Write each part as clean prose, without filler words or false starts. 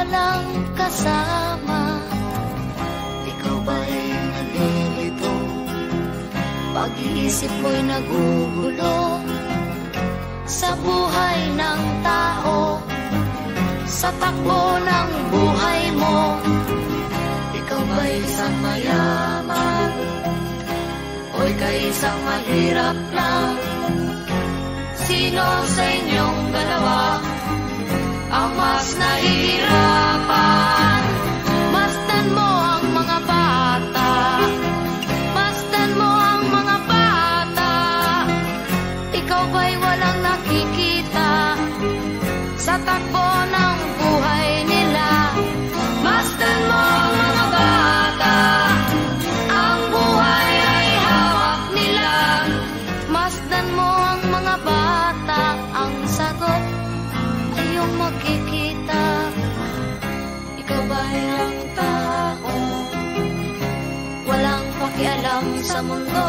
walang kasama. Ikaw ba'y nalilito? Pag-iisip mo'y nagugulo sa buhay ng tao, sa takbo ng buhay mo. Ikaw ba'y isang mayaman o ika'y isang mahirap lang? Sino sa inyong dalawa ang mas nahihirapan? Masdan mo ang mga bata, masdan mo ang mga bata. Ikaw ba'y walang nakikita sa takbo ng buhay nila? Masdan mo ang mga bata, ang buhay ay hawak nila. Masdan mo ang mga bata, ang sagot ay iyong makikita. Ikaw ba'y ang tao, walang pakialam sa mundo,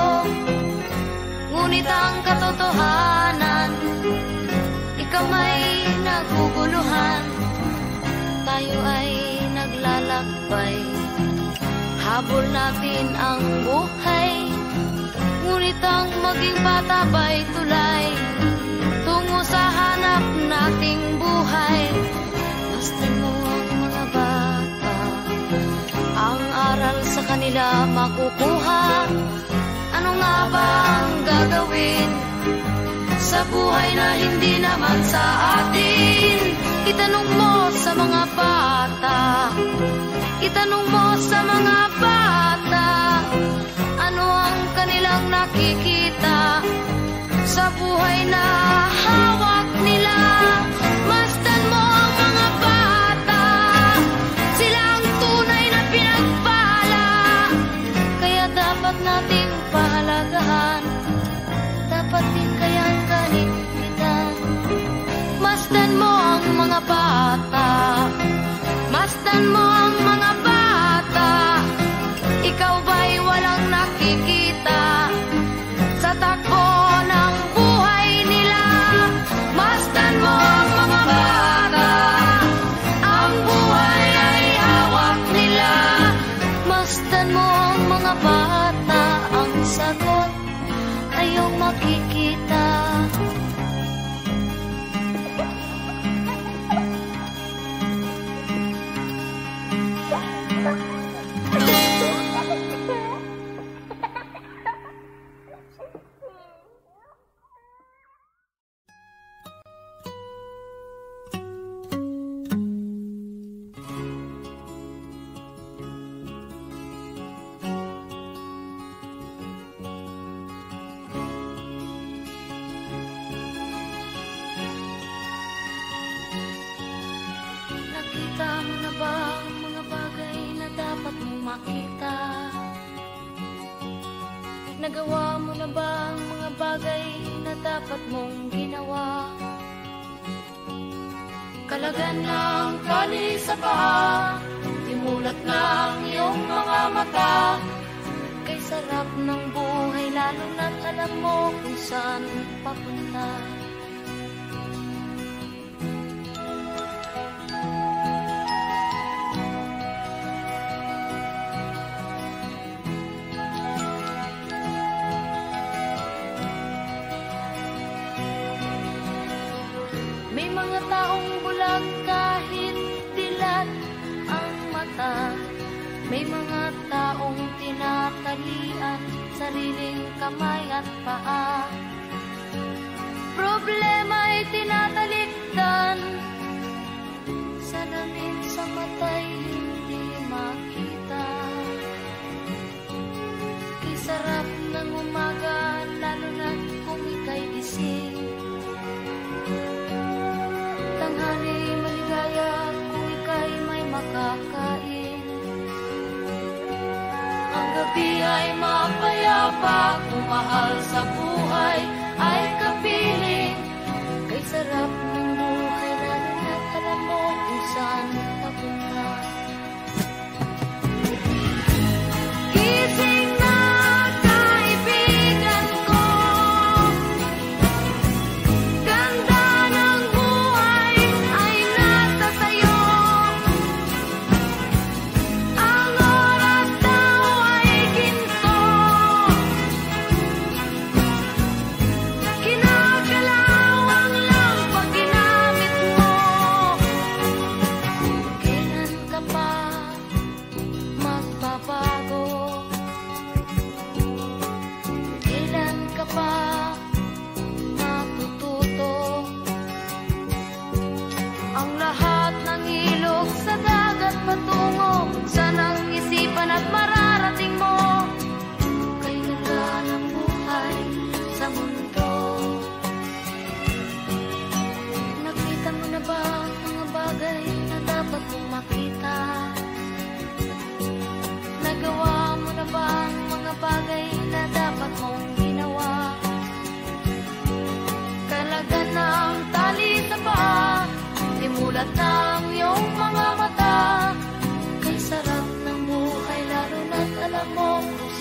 ngunit ang katotohanan, ikaw ay naguguluhan. Tayo ay naglalakbay, habol natin ang buhay, ngunit ang maging bata ba'y tulay tungo sa hanap nating buhay. Masdan mo ang mga bata, ang aral sa kanila makukuha. Ano nga ba ang gagawin sa buhay na hindi naman sa atin? Itanong mo sa mga bata, itanong mo sa mga bata, ano ang kanilang nakikita sa buhay na hawak nila. Masdan mo ang mga bata, sila ang tunay na pinagpala, kaya dapat nating pahalagahan, dapat din kayang kalimitan. Masdan mo ang mga bata, masdan mo ang mga bata. Ikaw ba'y walang nakikita sa takbo ng buhay nila? Masdan mo ang mga bata, ang buhay ay hawak nila. Masdan mo ang mga bata, ang sagot ay iyong makikita. Nakita mo na ba ang mga bagay na dapat mong makita? Nagawa mo na ba ang mga bagay na dapat mong ginawa? Kalagan ng tali sa paa, imulat ng iyong mga mata. Kay sarap ng buhay, lalo na't alam mo kung saan papunta. May mga taong bulag kahit dilat ang mata. May mga taong tinatalian sariling kamay at paa. Problema'y tinatalikdan, salamin sa mata'y hindi makita. Kay sarap ng umaga, lalo na kung ika'y gising. Tanghali maligaya kung ika'y may makakain. Ang gabi ay mapayapa kung mahal sa buhay ay kapiling. Kay sarap ng buhay, lalo na't alam mo kung saan papunta. Gising na kaibigan ko, ganda ng buhay ay nasa sayo.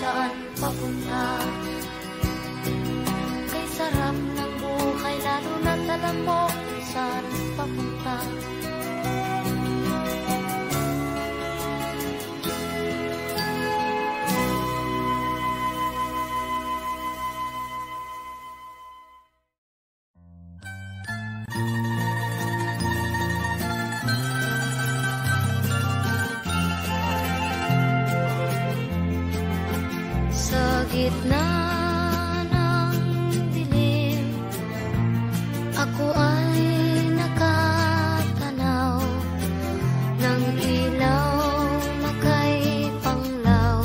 saan papunta. Kay sarap ng buhay, lalo na't alam mo kung saan papunta. Sa gitna ng dilim, ako ay nakatanaw ng ilaw na kay panglaw.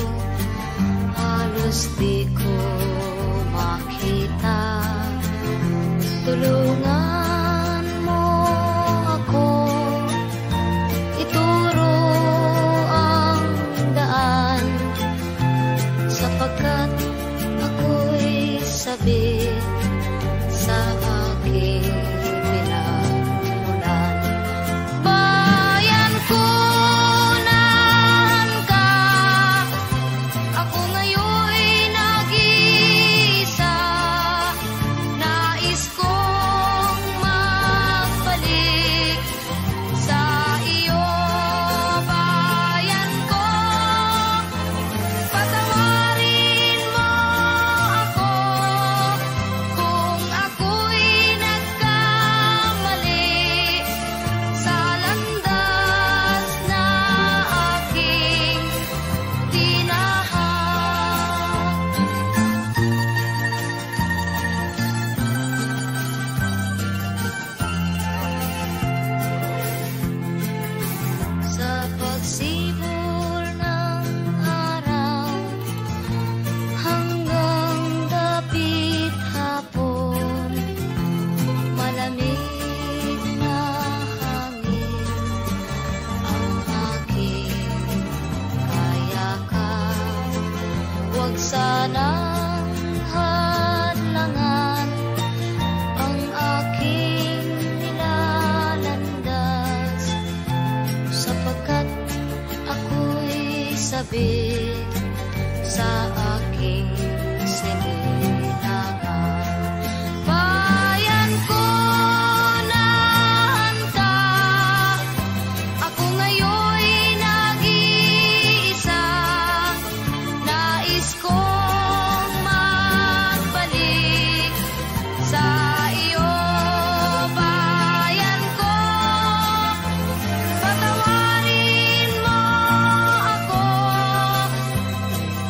Halos di ko makita. Tulungan mo ako, ituro ang daan, sapagkat ako'y sabik sa aking pinagmulan. Bayan ko, naan ka? Ako ngayon'y nag-iisa. Nais kong magbalik sa iyo, bayan ko. Patawarin mo ako kung ako'y nagkamali sa landas na aking tinahak. Sa pagsibol ng araw hanggang dapit hapon, malamig na hangin ang aking kayakap. Huwag sanang hadlangan ang aking nilalandas, sapagkat ako'y sabik sa aking siningahan. Bayan ko, naan ka? Ako ngayon'y nag-iisa. Nais kong magbalik sa iyo, bayan ko. Patawarin mo ako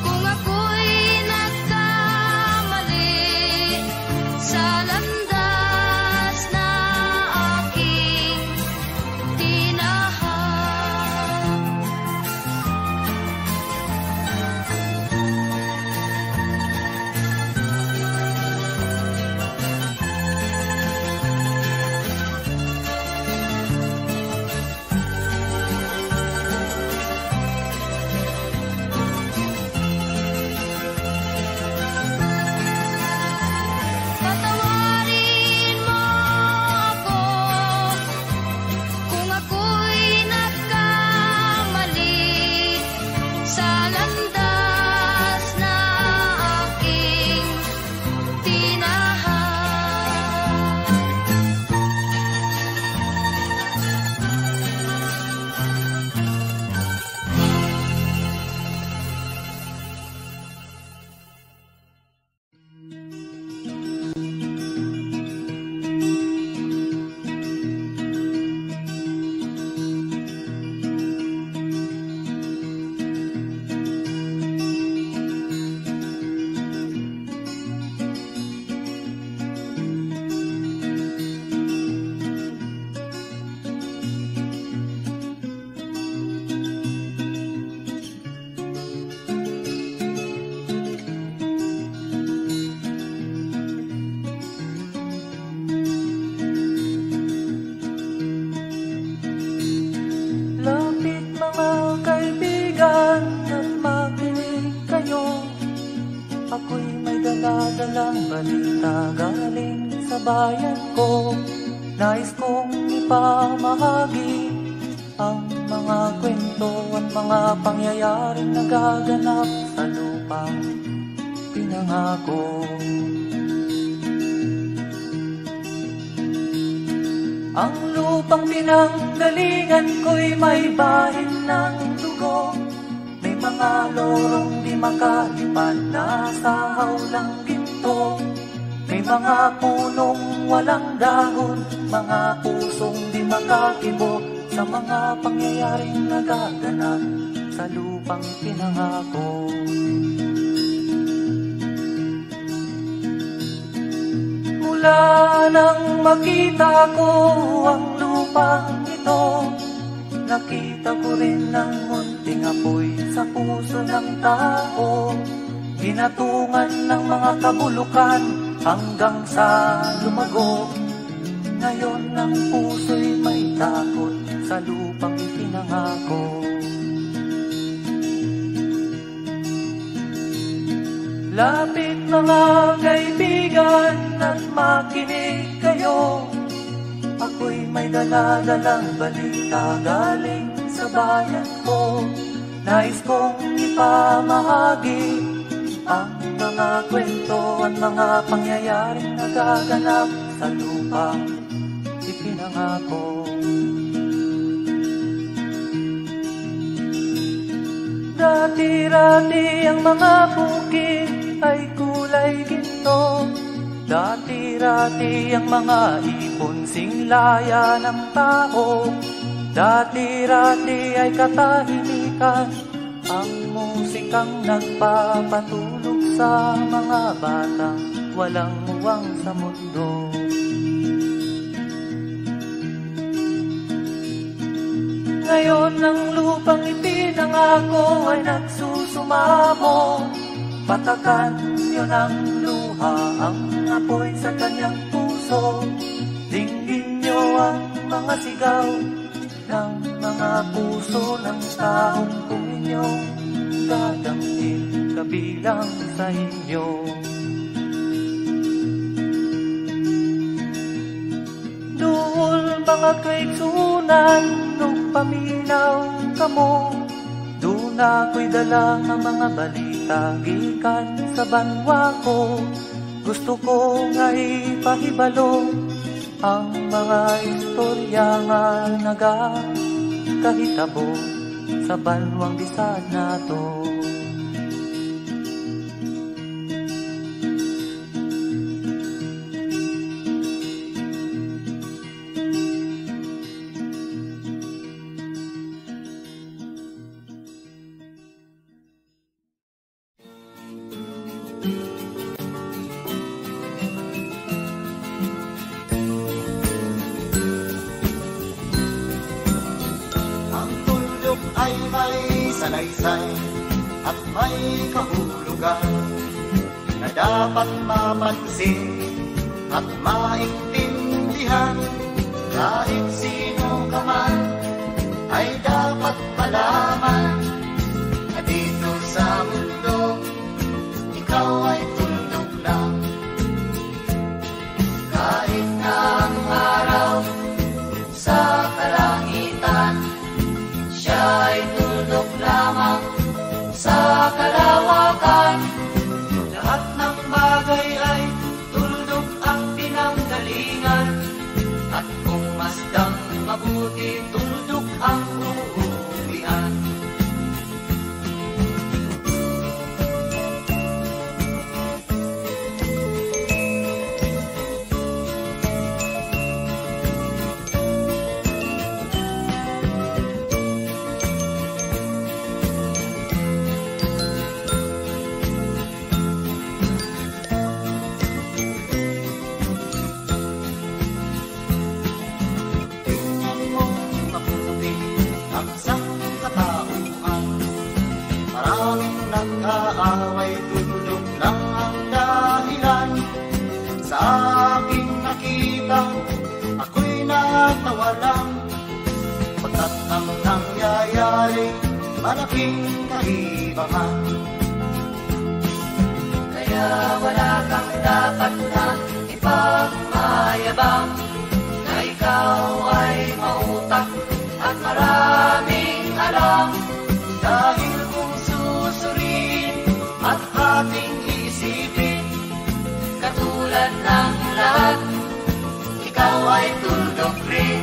kung ako'y nagkamali sa landas na aking tinahak. Patawarin mo ako kung ako'y nagkamali sa landas na aking tinahak. Lapit mga kaibigan at makinig kayo. Ako'y may dala-dalang balita galing sa bayan ko. Nais kong ipamahagi ang mga mga kwento at mga pangyayaring nagaganap sa lupang pinangako. Ang lupang pinanggalingan ko'y may bahin ng dugo, may mga lorong di makalipad na sa hawlang ginto, may mga punong walang dahon, mga pusong di makakibo sa mga pangyayaring nagaganap sa lupang pinangako. Mula nang makita ko ang lupang ito, nakita ko rin ang munting apoy sa puso ng tao, ginatungan ng mga kabulukan hanggang sa lumago. Ngayon ang puso'y may takot sa lupang ipinangako. Lapit mga kaibigan at makinig kayo, ako'y may dala-dalang balita galing sa bayan ko. Nais kong ipamahagi ang mga kwento at mga pangyayaring nagaganap sa lupang ipinangako. Dati-rati ang mga bukid ay kulay ginto, dati-rati ang mga ibon singlaya ng tao, dati-rati ay katahimikan ang musikang nagpapatulog sa mga batang walang muwang sa mundo. Ngayon ang lupang ipinangako ay nagsusumamo, patakan niyo ng luha ang apoy sa kanyang puso, dinggin niyo ang mga sigaw ng mga puso ng taong kung inyong dadamhin kabilang sa inyo. Duol mga kaigsunan, nung paminaw kamo, doon ako'y dala ng mga balita gikan sa banwa ko. Gusto ko nga ipahibalo ang mga istorya nga nagakahitabo sa banwang bisan nato. Salaysay at may kahulugan na dapat mapansin at maintindihan. Kahit sino ka man ay dapat malaman na dito sa mundo ikaw ay tuldok lang. Kahit na ang araw sa kalangitan, siya ay tuldok lamang sa kalawakan. Lahat ng bagay ay tuldok ang pinanggalingan, at kung masdang mabuti, tuldok ang uuwian. Nag-aaway, tuldok lang ang dahilan. Sa aking nakita, ako'y natawa lang, pagkat ang nangyayari malaking kaibahan. Kaya wala kang dapat na ipagmayabang, na ikaw ay mautak at maraming alam, dahil kung susuriin at ating isipin, katulad ng lahat, ikaw ay tuldok rin.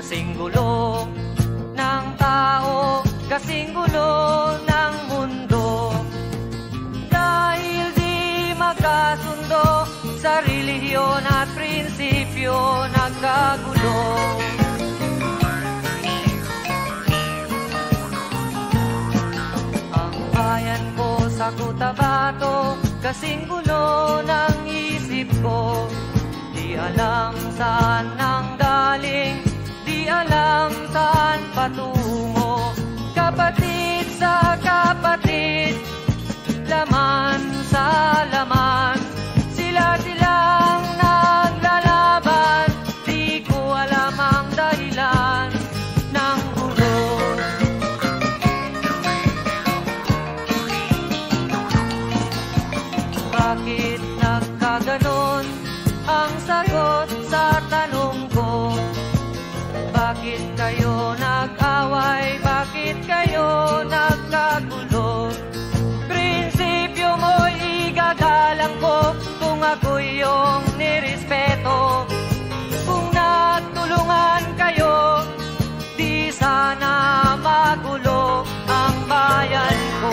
Kasing gulo ng tao, kasing gulo ng mundo. Dahil di magkasundo sa relihiyon at prinsipyo, nagkagulo. Ang bayan ko sa Cotabato, kasing gulo ng isip ko. Di alam saan nang galing, di alam saan patungo. Kapatid sa kapatid, laman sa laman, sila-silang naglalaban. Di ko alam ang dahilan ng gulo. Bakit nagkaganon ang sagot sa tanong ko? Bakit kayo nag-away? Bakit kayo nagkagulo? Prinsipyo mo'y igagalang ko kung ako'y iyong nirespeto. Kung nagtulungan kayo, di sana magulo ang bayan ko.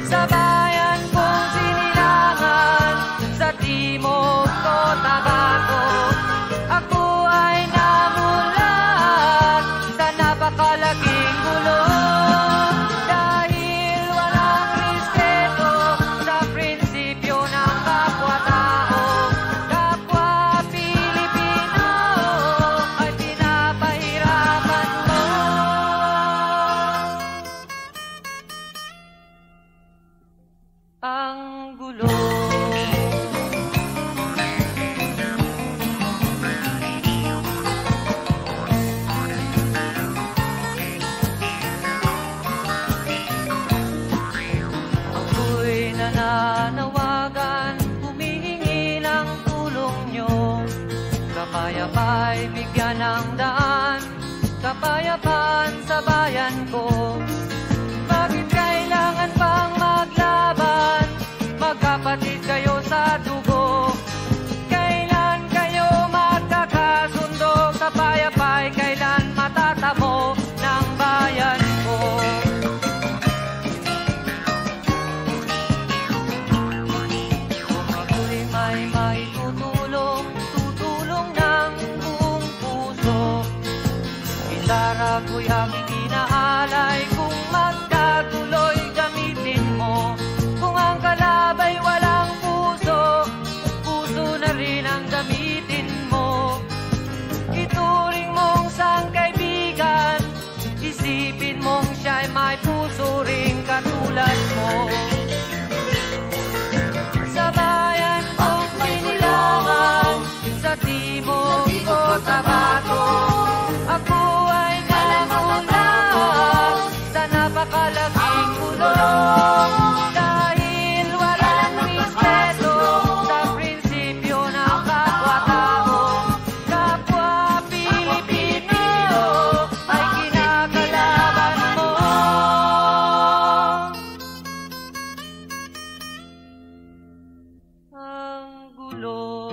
Sa bayan kong sinilangan, sa Timog Cotabato, ako ay namulat sa napakalaking gulo. Dahil walang respeto sa prinsipyo ng kapwa-tao, kapwa Pilipino ay pinapahirapan mo. Ang gulo. Nananawagan, humihingi ng tulong nyo. Kapayapa'y bigyan ng daan, kapayapaan sa bayan ko. Bakit magkapatid kayo sa dugo. Kailan kayo magkakasundo? Kapayapay, kailan matatamo ng bayan ko? Kung ako'y may maitutulong, tutulong ng buong puso. Gitara ko'y aking inaalay, kung magkatuloy gamitin mo. Kung ang kalabay walang puso, puso na rin ang gamitin mo. Ituring mong sangkaibigan, isipin mong siya'y may puso rin katulad mo. Sa bayan kong pinilangan, sa timog ko tabato, ako ay nalamunan sa napakalaking kulong. Dahil walang respeto sa prinsipyo ng kapwa-tao, kapwa Pilipino ay kinakalaban mo. Ang gulo